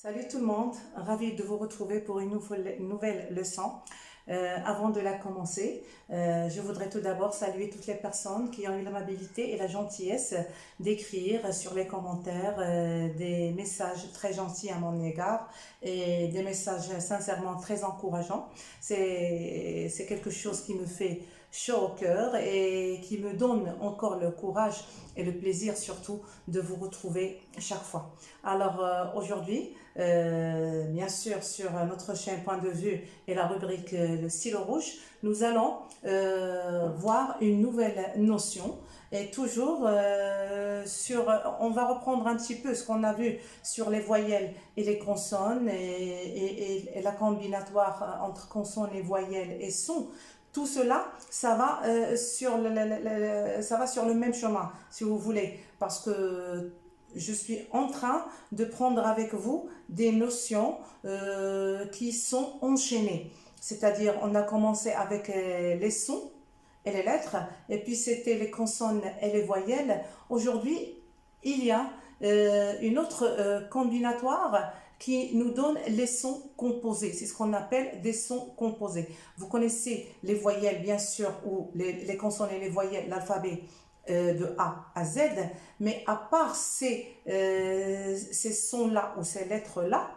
Salut tout le monde, ravi de vous retrouver pour une nouvelle leçon. Avant de la commencer, je voudrais tout d'abord saluer toutes les personnes qui ont eu l'amabilité et la gentillesse d'écrire sur les commentaires des messages très gentils à mon égard et des messages sincèrement très encourageants. C'est quelque chose qui me fait chaud au cœur et qui me donne encore le courage et le plaisir surtout de vous retrouver chaque fois. Alors aujourd'hui, bien sûr sur notre chaîne Point de vue et la rubrique le stylo rouge, nous allons voir une nouvelle notion et toujours on va reprendre un petit peu ce qu'on a vu sur les voyelles et les consonnes et la combinatoire entre consonnes et voyelles et sons. Tout cela, ça va sur le même chemin, si vous voulez, parce que je suis en train de prendre avec vous des notions qui sont enchaînées. C'est-à-dire, on a commencé avec les sons et les lettres, et puis c'était les consonnes et les voyelles. Aujourd'hui, il y a une autre combinatoire qui nous donne les sons composés. C'est ce qu'on appelle des sons composés. Vous connaissez les voyelles, bien sûr, ou les consonnes et les voyelles, l'alphabet de A à Z, mais à part ces sons-là ou ces lettres-là,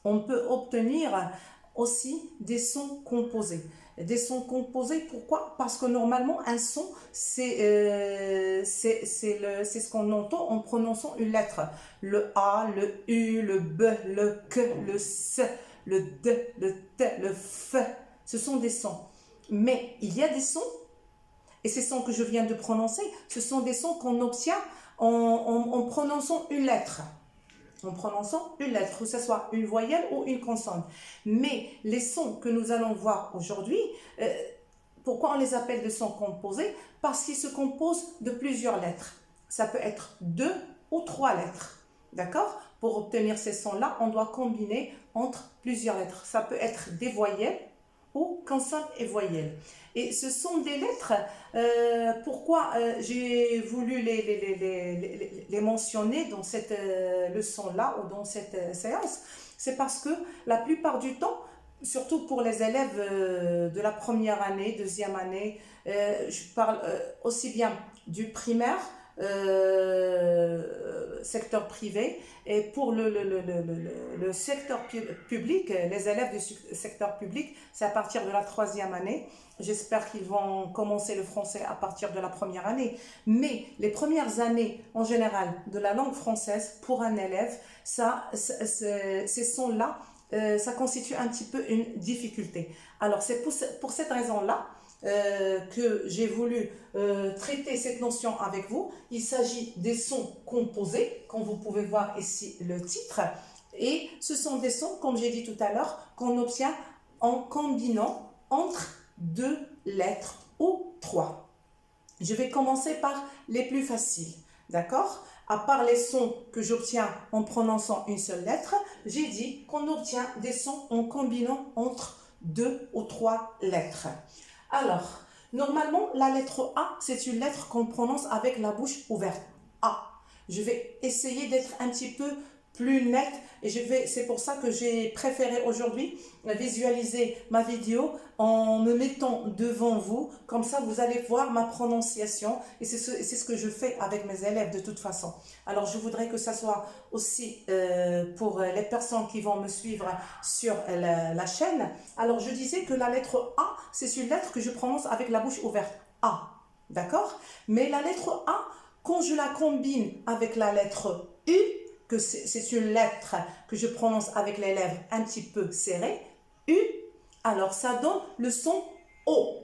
on peut obtenir aussi des sons composés. Des sons composés, pourquoi? Parce que normalement, un son, c'est ce qu'on entend en prononçant une lettre. Le A, le U, le B, le K, le S, le D, le T, le F. Ce sont des sons. Mais il y a des sons, et ces sons que je viens de prononcer, ce sont des sons qu'on obtient en prononçant une lettre. En prononçant une lettre, que ce soit une voyelle ou une consonne. Mais les sons que nous allons voir aujourd'hui, pourquoi on les appelle des sons composés? Parce qu'ils se composent de plusieurs lettres. Ça peut être 2 ou 3 lettres. D'accord? Pour obtenir ces sons-là, on doit combiner entre plusieurs lettres. Ça peut être des voyelles ou consonnes et voyelles. Et ce sont des lettres, pourquoi j'ai voulu les mentionner dans cette leçon-là ou dans cette séance, c'est parce que la plupart du temps, surtout pour les élèves de la première année, deuxième année, je parle aussi bien du primaire, secteur privé, et pour le secteur public, les élèves du secteur public, c'est à partir de la troisième année. J'espère qu'ils vont commencer le français à partir de la première année. Mais les premières années, en général, de la langue française, pour un élève, ces sons-là, ça constitue un petit peu une difficulté. Alors, c'est pour cette raison-là que j'ai voulu traiter cette notion avec vous. Il s'agit des sons composés, comme vous pouvez voir ici le titre. Et ce sont des sons, comme j'ai dit tout à l'heure, qu'on obtient en combinant entre 2 lettres ou 3. Je vais commencer par les plus faciles, d'accord? À part les sons que j'obtiens en prononçant une seule lettre, j'ai dit qu'on obtient des sons en combinant entre 2 ou 3 lettres. Alors, normalement, la lettre A, c'est une lettre qu'on prononce avec la bouche ouverte. A. Je vais essayer d'être un petit peu plus nette et c'est pour ça que j'ai préféré aujourd'hui visualiser ma vidéo en me mettant devant vous. Comme ça, vous allez voir ma prononciation et c'est ce que je fais avec mes élèves de toute façon. Alors, je voudrais que ça soit aussi pour les personnes qui vont me suivre sur la chaîne. Alors, je disais que la lettre A, c'est une lettre que je prononce avec la bouche ouverte. A, d'accord? Mais la lettre A, quand je la combine avec la lettre U, que c'est une lettre que je prononce avec les lèvres un petit peu serrées, U, alors ça donne le son O.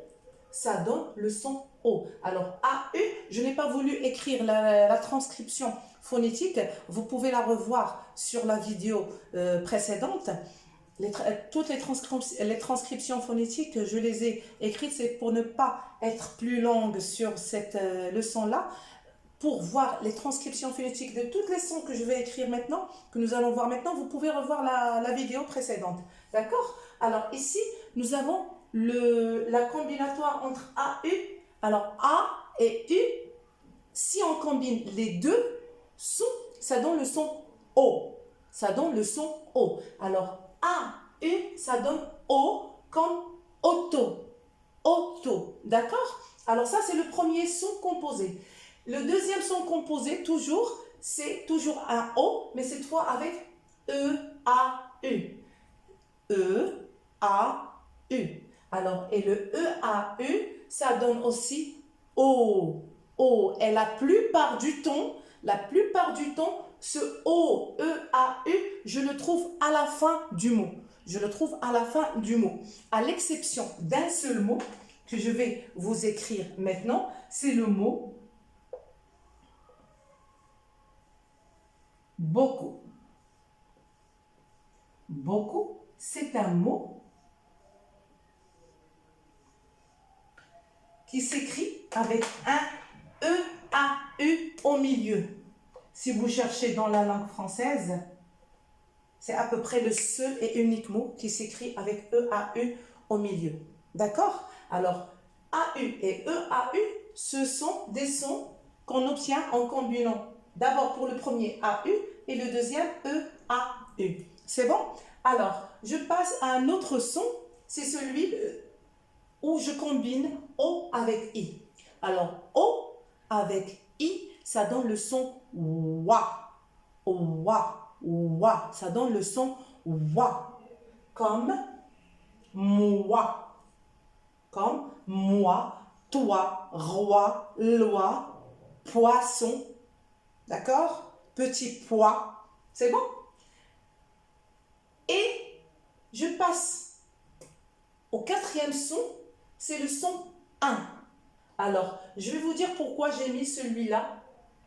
Ça donne le son O. Alors, A-U, je n'ai pas voulu écrire la transcription phonétique. Vous pouvez la revoir sur la vidéo précédente. Toutes les transcriptions phonétiques, je les ai écrites, c'est pour ne pas être plus longue sur cette leçon-là. Pour voir les transcriptions phonétiques de toutes les sons que je vais écrire maintenant, que nous allons voir maintenant, vous pouvez revoir la vidéo précédente. D'accord? Alors ici, nous avons la combinatoire entre A, U. Alors A et U, si on combine les deux sons, ça donne le son O. ça donne le son O. Alors, A, U, ça donne O comme auto. Auto, d'accord? Alors ça, c'est le premier son composé. Le deuxième son composé, toujours, c'est toujours un O, mais cette fois avec E, A, U. E, A, U. Alors, et le E, A, U, ça donne aussi O. O. Et la plupart du temps, ce O, E, A, U, je le trouve à la fin du mot. Je le trouve à la fin du mot. À l'exception d'un seul mot que je vais vous écrire maintenant, c'est le mot beaucoup. Beaucoup, c'est un mot qui s'écrit avec un E, A, U au milieu. Si vous cherchez dans la langue française, c'est à peu près le seul et unique mot qui s'écrit avec E, A, U au milieu. D'accord? Alors, A, U et E, A, U, ce sont des sons qu'on obtient en combinant d'abord pour le premier A, U et le deuxième E, A, U. C'est bon? Alors, je passe à un autre son, c'est celui où je combine O avec I. Alors, O avec I, ça donne le son WA. Wa, wa. Ça donne le son WA. Comme moi. Comme moi, toi, roi, loi, poisson. D'accord? Petit pois. C'est bon? Et je passe au quatrième son, c'est le son 1. Alors, je vais vous dire pourquoi j'ai mis celui-là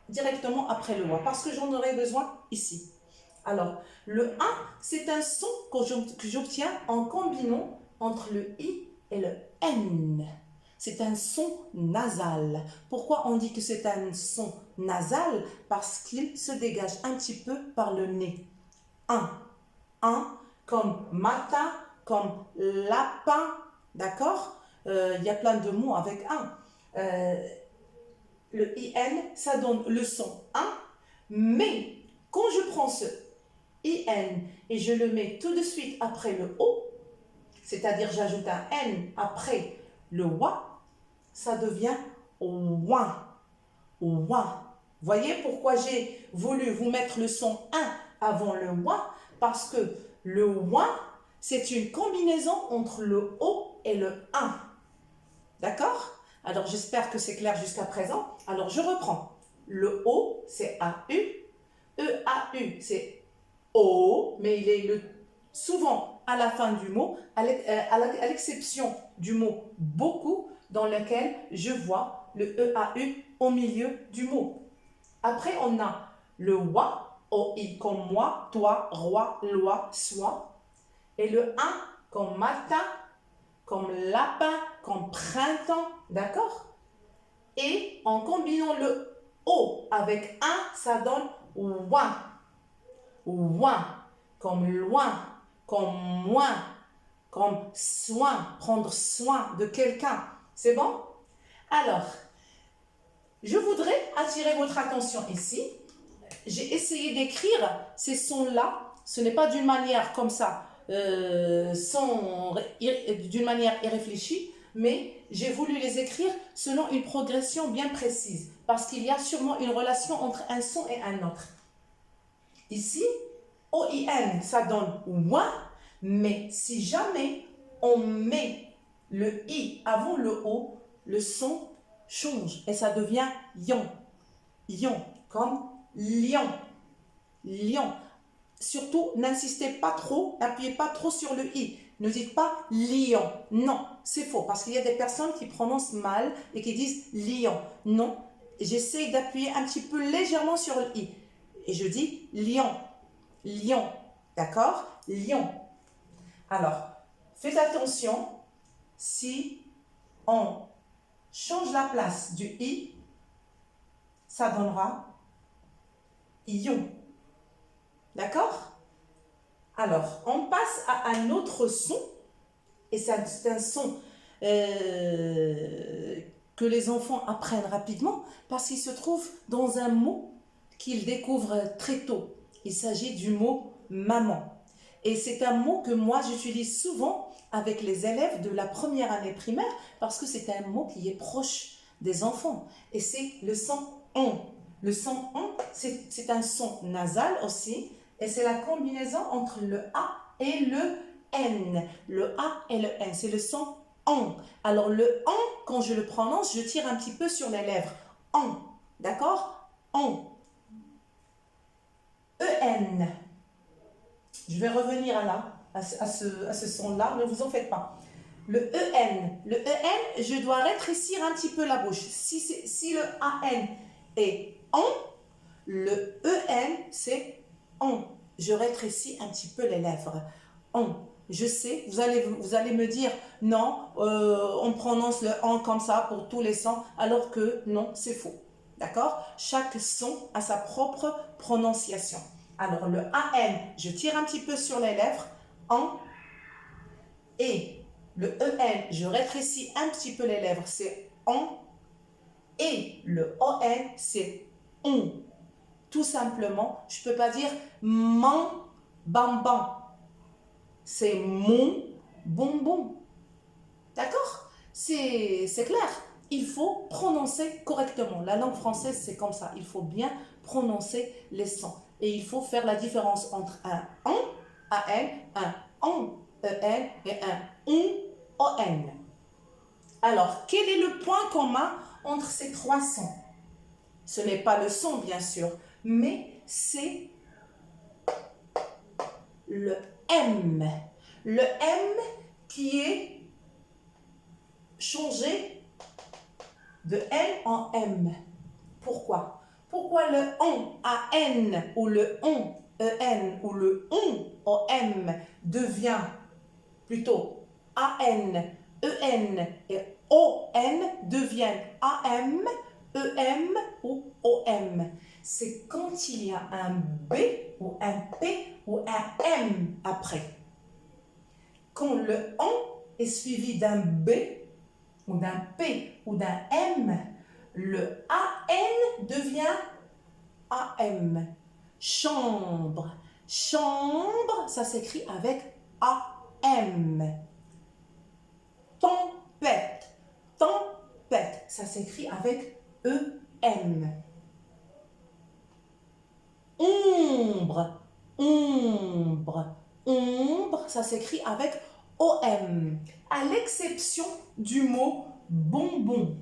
directement après le wa, parce que j'en aurai besoin ici. Alors, le 1, c'est un son que j'obtiens en combinant entre le I et le N. C'est un son nasal. Pourquoi on dit que c'est un son nasal? Parce qu'il se dégage un petit peu par le nez. 1, comme matin, comme lapin, d'accord? Il y a plein de mots avec 1. Le IN, ça donne le son 1, mais quand je prends ce IN et je le mets tout de suite après le O, c'est-à-dire j'ajoute un N après le WA, ça devient OUA. OUA. Voyez pourquoi j'ai voulu vous mettre le son 1 avant le WA? Parce que le WA, c'est une combinaison entre le O et le 1. D'accord? Alors, j'espère que c'est clair jusqu'à présent. Alors, je reprends. Le O, c'est AU. E-A-U, c'est O, mais il est souvent à la fin du mot, à l'exception du mot beaucoup, dans lequel je vois le E-A-U au milieu du mot. Après, on a le WA, O-I, comme moi, toi, roi, loi, soi. Et le 1, comme matin, comme lapin, comme printemps, d'accord? Et en combinant le O avec 1, ça donne ouin. Ouin, comme loin, comme moins, comme soin, prendre soin de quelqu'un. C'est bon? Alors, je voudrais attirer votre attention ici. J'ai essayé d'écrire ces sons-là. Ce n'est pas d'une manière comme ça, d'une manière irréfléchie, mais j'ai voulu les écrire selon une progression bien précise, parce qu'il y a sûrement une relation entre un son et un autre. Ici, O-I-N, ça donne ouin, mais si jamais on met le I avant le O, le son change et ça devient ion. Ion, comme lion. Lion. Surtout, n'insistez pas trop, n'appuyez pas trop sur le I. Ne dites pas lion. Non, c'est faux, parce qu'il y a des personnes qui prononcent mal et qui disent lion. Non, j'essaie d'appuyer un petit peu légèrement sur le I. Et je dis lion. Lion. D'accord? Lion. Alors, faites attention, si on change la place du I, ça donnera ion. D'accord? Alors, on passe à un autre son, et c'est un son que les enfants apprennent rapidement, parce qu'il se trouve dans un mot qu'ils découvrent très tôt. Il s'agit du mot maman. Et c'est un mot que moi j'utilise souvent avec les élèves de la première année primaire parce que c'est un mot qui est proche des enfants. Et c'est le son on. Le son on, c'est un son nasal aussi. Et c'est la combinaison entre le A et le N. Le A et le N. C'est le son on. Alors le on, quand je le prononce, je tire un petit peu sur les lèvres. On. D'accord? On. E-N. Je vais revenir à ce son-là, ne vous en faites pas. Le E-N, je dois rétrécir un petit peu la bouche. Si le A-N est on, le E-N, c'est on. Je rétrécis un petit peu les lèvres. On. Je sais, vous allez me dire, non, on prononce le on comme ça pour tous les sons, alors que non, c'est faux. D'accord? Chaque son a sa propre prononciation. Alors, le AN, je tire un petit peu sur les lèvres, en, et le EN, je rétrécis un petit peu les lèvres, c'est on, et le ON, c'est on. Tout simplement, je ne peux pas dire mon bambam, c'est mon bonbon. D'accord? C'est clair. Il faut prononcer correctement. La langue française, c'est comme ça. Il faut bien prononcer les sons. Et il faut faire la différence entre un on, an, un on, en et un on. Alors, quel est le point commun entre ces trois sons? Ce n'est pas le son, bien sûr, mais c'est le M. Le M qui est changé de N en M. Pourquoi? Pourquoi le on AN ou le on EN ou le on OM devient plutôt AN, EN et ON deviennent AM, EM ou OM? C'est quand il y a un B ou un P ou un M après. Quand le on est suivi d'un B ou d'un P ou d'un M, le AN devient AM. Chambre. Chambre, ça s'écrit avec AM. Tempête. Tempête, ça s'écrit avec EM. Ombre. Ombre. Ombre, ça s'écrit avec OM. À l'exception du mot bonbon.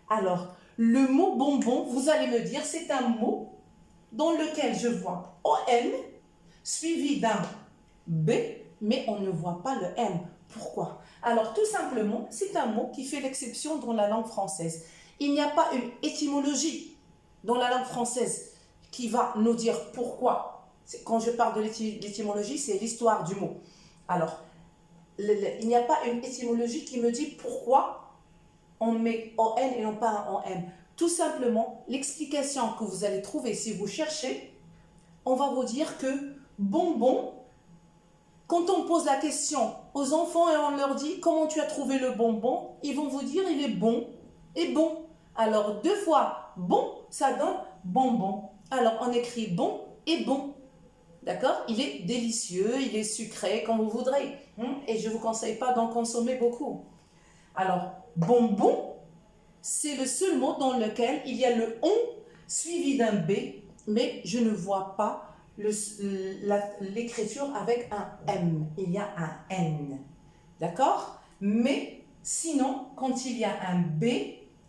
Alors, le mot bonbon, vous allez me dire, c'est un mot dans lequel je vois OM suivi d'un B, mais on ne voit pas le M. Pourquoi? Alors, tout simplement, c'est un mot qui fait l'exception dans la langue française. Il n'y a pas une étymologie dans la langue française qui va nous dire pourquoi. Quand je parle de l'étymologie, c'est l'histoire du mot. Alors, il n'y a pas une étymologie qui me dit pourquoi on met ON et non pas un OM. Tout simplement, l'explication que vous allez trouver si vous cherchez, on va vous dire que bonbon, quand on pose la question aux enfants et on leur dit comment tu as trouvé le bonbon, ils vont vous dire il est bon et bon. Alors deux fois bon, ça donne bonbon. Alors on écrit bon et bon. D'accord? Il est délicieux, il est sucré, comme vous voudrez. Et je ne vous conseille pas d'en consommer beaucoup. Alors, bonbon, c'est le seul mot dans lequel il y a le on suivi d'un B, mais je ne vois pas l'écriture avec un M. Il y a un N. D'accord? Mais sinon, quand il y a un B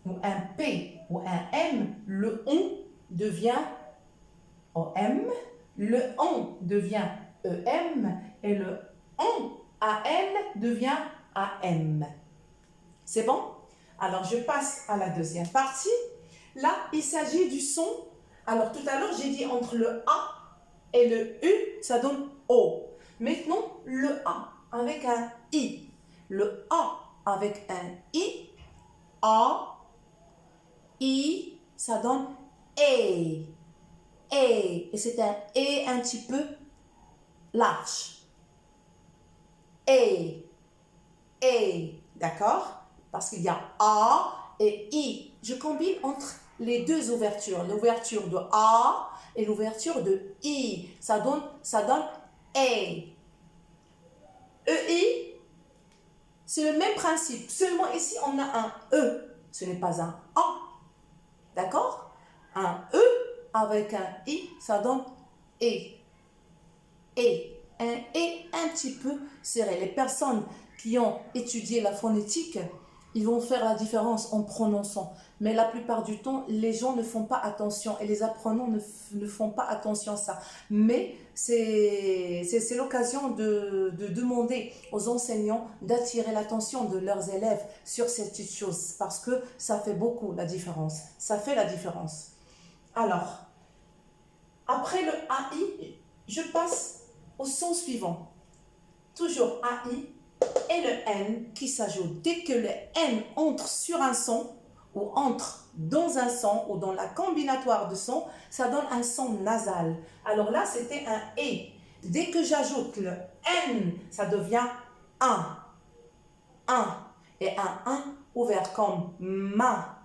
ou un P ou un M, le on devient OM, le on devient EM et le on AN devient AM. C'est bon? Alors, je passe à la deuxième partie. Là, il s'agit du son. Alors, tout à l'heure, j'ai dit entre le A et le U, ça donne O. Maintenant, le A avec un I. Le A avec un I, A, I, ça donne E. Et c'est un E un petit peu large. Et, d'accord? Parce qu'il y a A et I. Je combine entre les deux ouvertures, l'ouverture de A et l'ouverture de I. Ça donne E. EI, c'est le même principe. Seulement ici, on a un E. Ce n'est pas un A. D'accord? Un E avec un I, ça donne E. Et un E un petit peu serré. Les personnes qui ont étudié la phonétique, ils vont faire la différence en prononçant. Mais la plupart du temps, les gens ne font pas attention et les apprenants ne font pas attention à ça. Mais c'est l'occasion de demander aux enseignants d'attirer l'attention de leurs élèves sur ces petites choses parce que ça fait beaucoup la différence. Ça fait la différence. Alors, après le AI, je passe au son suivant. Toujours AI et le N qui s'ajoute. Dès que le N entre sur un son ou entre dans un son ou dans la combinatoire de sons, ça donne un son nasal. Alors là, c'était un E. Dès que j'ajoute le N, ça devient un. Un. Et un ouvert comme ma,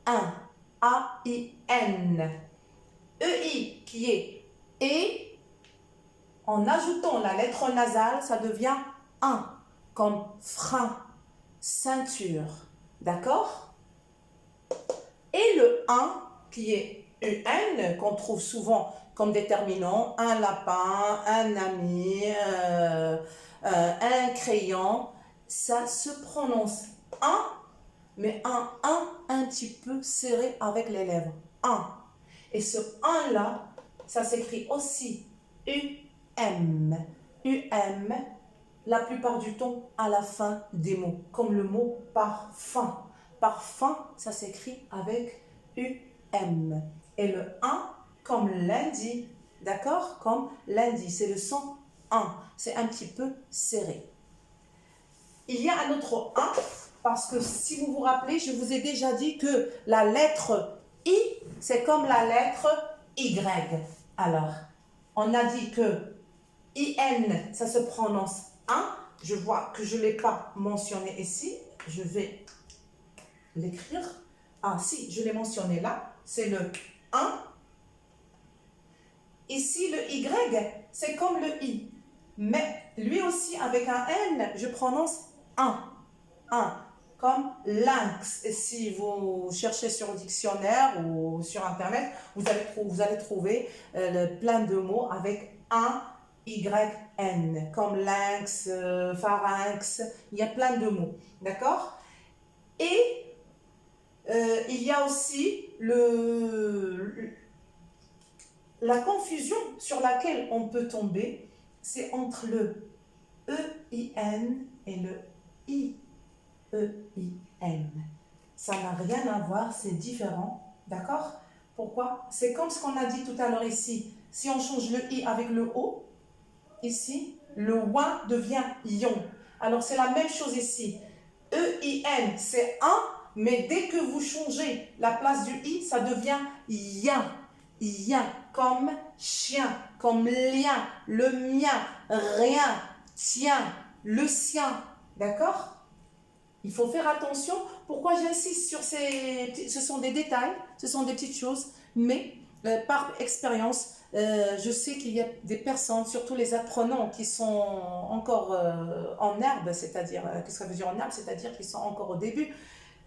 un. A-I-N. E-I qui est E, en ajoutant la lettre nasale, ça devient un, comme frein, ceinture. D'accord? Et le un qui est UN, qu'on trouve souvent comme déterminant, un lapin, un ami, un crayon, ça se prononce un, mais un petit peu serré avec les lèvres. Un. Et ce un là, ça s'écrit aussi UM. UM, la plupart du temps à la fin des mots, comme le mot parfum. Parfum, ça s'écrit avec UM. Et le 1 comme lundi, d'accord? Comme lundi, c'est le son 1. C'est un petit peu serré. Il y a un autre 1, parce que si vous vous rappelez, je vous ai déjà dit que la lettre I, c'est comme la lettre Y. Alors, on a dit que IN, ça se prononce 1. Je vois que je ne l'ai pas mentionné ici. Je vais l'écrire. Ah, si, je l'ai mentionné là. C'est le 1. Ici, le Y, c'est comme le I. Mais lui aussi, avec un N, je prononce 1. 1. Comme lynx. Et si vous cherchez sur le dictionnaire ou sur Internet, vous allez trouver plein de mots avec 1 YN, comme lynx, pharynx, il y a plein de mots, d'accord? Et il y a aussi la confusion sur laquelle on peut tomber, c'est entre le EIN et le IEIN. Ça n'a rien à voir, c'est différent, d'accord? Pourquoi? C'est comme ce qu'on a dit tout à l'heure ici. Si on change le I avec le O, ici, le ouin devient ion. Alors, c'est la même chose ici. E-I-N, c'est un, mais dès que vous changez la place du I, ça devient ien. Ien, comme chien, comme lien, le mien, rien, tien, le sien. D'accord? Il faut faire attention. Pourquoi j'insiste sur ce sont des détails, ce sont des petites choses, mais par expérience, je sais qu'il y a des personnes, surtout les apprenants qui sont encore en herbe, c'est-à-dire, qu'est-ce que ça veut dire en herbe? C'est-à-dire qu'ils sont encore au début,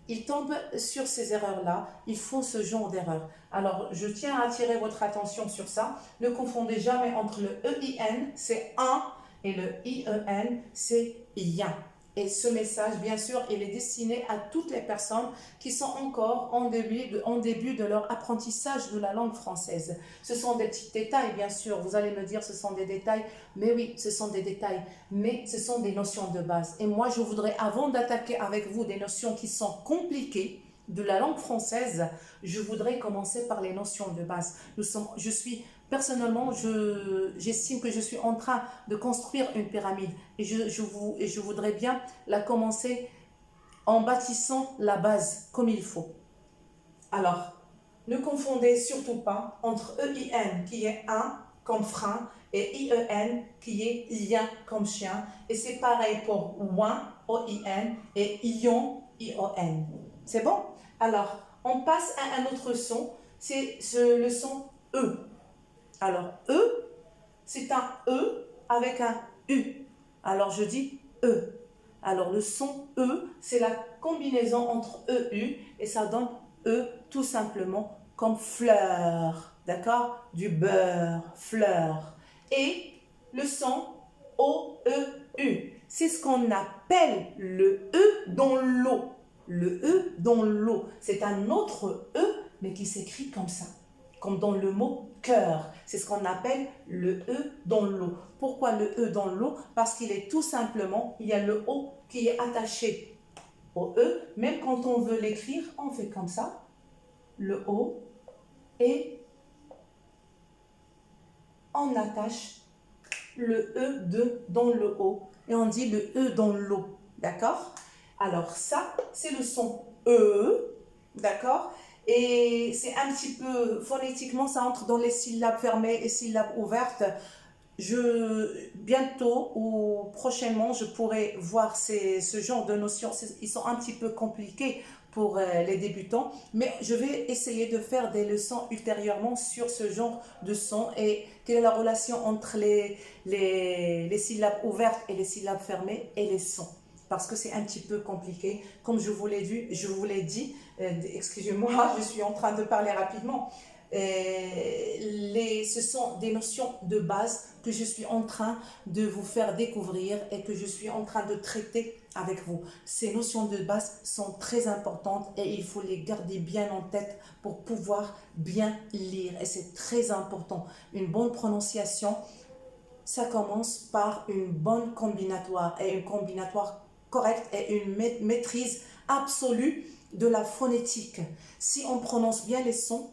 ils tombent sur ces erreurs-là, ils font ce genre d'erreur. Alors, je tiens à attirer votre attention sur ça. Ne confondez jamais entre le EIN, c'est un, et le IEN, c'est ien. Et ce message, bien sûr, il est destiné à toutes les personnes qui sont encore en début de leur apprentissage de la langue française. Ce sont des petits détails, bien sûr. Vous allez me dire, ce sont des détails. Mais oui, ce sont des détails. Mais ce sont des notions de base. Et moi, je voudrais, avant d'attaquer avec vous des notions qui sont compliquées de la langue française, je voudrais commencer par les notions de base. Personnellement, j'estime que je suis en train de construire une pyramide et je voudrais bien la commencer en bâtissant la base comme il faut. Alors, ne confondez surtout pas entre EIN qui est un comme frein et IEN qui est lien comme chien. Et c'est pareil pour ouin, OIN et ion, ION. C'est bon? Alors, on passe à un autre son, c'est le son E. Alors, E, c'est un E avec un U. Alors, je dis E. Alors, le son E, c'est la combinaison entre EU et ça donne E tout simplement comme fleur. D'accord? Du beurre, fleur. Et le son O-E-U, c'est ce qu'on appelle le E dans l'eau. Le E dans l'eau, c'est un autre E, mais qui s'écrit comme ça, comme dans le mot cœur. C'est ce qu'on appelle le E dans l'eau. Pourquoi le E dans l'eau? Parce qu'il est tout simplement, il y a le O qui est attaché au E. Même quand on veut l'écrire, on fait comme ça, le O, et on attache le E dans le O. Et on dit le E dans l'eau. D'accord? Alors ça, c'est le son E. D'accord? Et c'est un petit peu, phonétiquement, ça entre dans les syllabes fermées et syllabes ouvertes. Bientôt ou prochainement, je pourrai voir ce genre de notions. Ils sont un petit peu compliqués pour les débutants, mais je vais essayer de faire des leçons ultérieurement sur ce genre de son et quelle est la relation entre les syllabes ouvertes et les syllabes fermées et les sons. Parce que c'est un petit peu compliqué. Comme je vous l'ai dit, excusez-moi, je suis en train de parler rapidement. Ce sont des notions de base que je suis en train de vous faire découvrir et que je suis en train de traiter avec vous. Ces notions de base sont très importantes et il faut les garder bien en tête pour pouvoir bien lire. Et c'est très important. Une bonne prononciation, ça commence par une bonne combinatoire et une combinatoire correcte et une maîtrise absolue de la phonétique. Si on prononce bien les sons,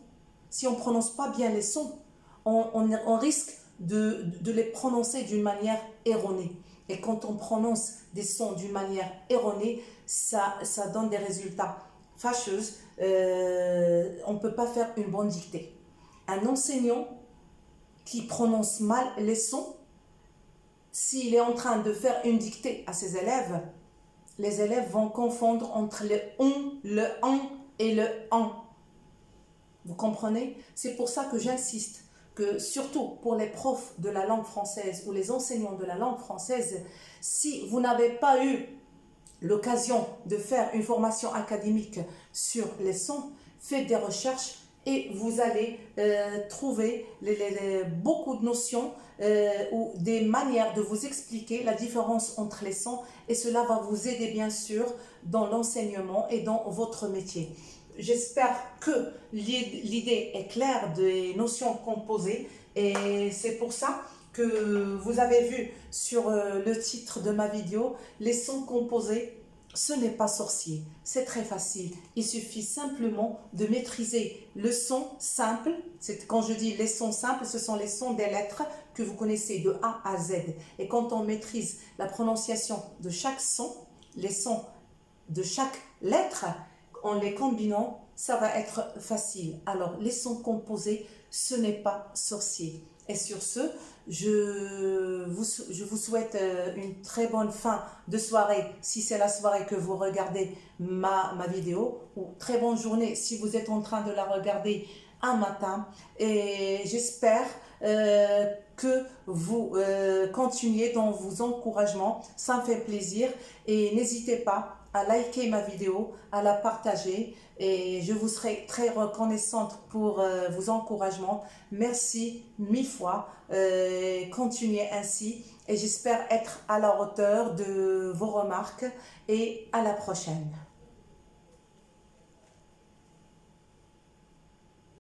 si on ne prononce pas bien les sons, on risque de les prononcer d'une manière erronée. Et quand on prononce des sons d'une manière erronée, ça donne des résultats fâcheux. On ne peut pas faire une bonne dictée. Un enseignant qui prononce mal les sons, s'il est en train de faire une dictée à ses élèves, les élèves vont confondre entre le on, le an et le an. Vous comprenez? C'est pour ça que j'insiste que surtout pour les profs de la langue française ou les enseignants de la langue française, si vous n'avez pas eu l'occasion de faire une formation académique sur les sons, faites des recherches et vous allez trouver beaucoup de notions ou des manières de vous expliquer la différence entre les sons et cela va vous aider bien sûr dans l'enseignement et dans votre métier. J'espère que l'idée est claire des notions composées et c'est pour ça que vous avez vu sur le titre de ma vidéo, les sons composés, ce n'est pas sorcier, c'est très facile. Il suffit simplement de maîtriser le son simple. Quand je dis les sons simples, ce sont les sons des lettres que vous connaissez de A à Z. Et quand on maîtrise la prononciation de chaque son, les sons de chaque lettre, en les combinant, ça va être facile. Alors, les sons composés, ce n'est pas sorcier. Et sur ce, je vous souhaite une très bonne fin de soirée si c'est la soirée que vous regardez ma vidéo, ou très bonne journée si vous êtes en train de la regarder un matin. Et j'espère que vous continuez dans vos encouragements. Ça me fait plaisir et n'hésitez pas à liker ma vidéo, à la partager et je vous serai très reconnaissante pour vos encouragements. Merci mille fois, continuez ainsi et j'espère être à la hauteur de vos remarques et à la prochaine.